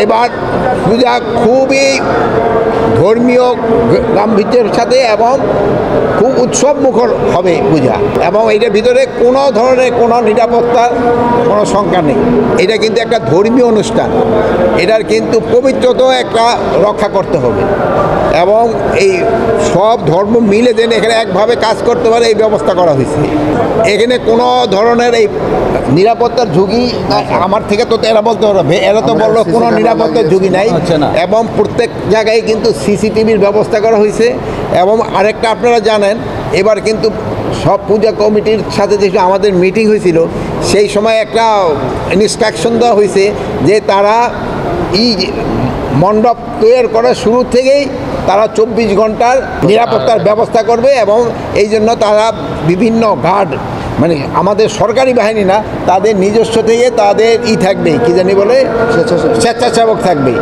এবার পূজা খুবই ধর্মীয় গাম্ভীর্যের সাথে এবং খুব উৎসব মুখর হবে পূজা, এবং এটার ভিতরে কোনো ধরনের কোনো নিরাপত্তার কোনো শঙ্কা নেই। এটা কিন্তু একটা ধর্মীয় অনুষ্ঠান, এটার কিন্তু পবিত্রতাও একটা রক্ষা করতে হবে, এবং এই সব ধর্ম মিলে যেন এখানে একভাবে কাজ করতে পারে এই ব্যবস্থা করা হয়েছে। এখানে কোনো ধরনের এই নিরাপত্তার ঝুঁকি আমার থেকে তো এরা বলতে পারবে, এরা তো বললো কোনো নিরাপত্তার ঝুঁকি নাই, এবং প্রত্যেক জায়গায় কিন্তু সিসিটিভির ব্যবস্থা করা হয়েছে। এবং আরেকটা আপনারা জানেন, এবার কিন্তু সব পূজা কমিটির সাথে যে আমাদের মিটিং হয়েছিল সেই সময় একটা ইনস্ট্রাকশন দেওয়া হয়েছে যে তারা মণ্ডপ তৈরি করার শুরু থেকেই তারা 24 ঘন্টার নিরাপত্তার ব্যবস্থা করবে, এবং এই জন্য তারা বিভিন্ন গার্ড, মানে আমাদের সরকারি বাহিনী না, তাদের নিজস্ব থেকে তাদের থাকবে, কি জানি বলে, স্বেচ্ছাসেবক থাকবে।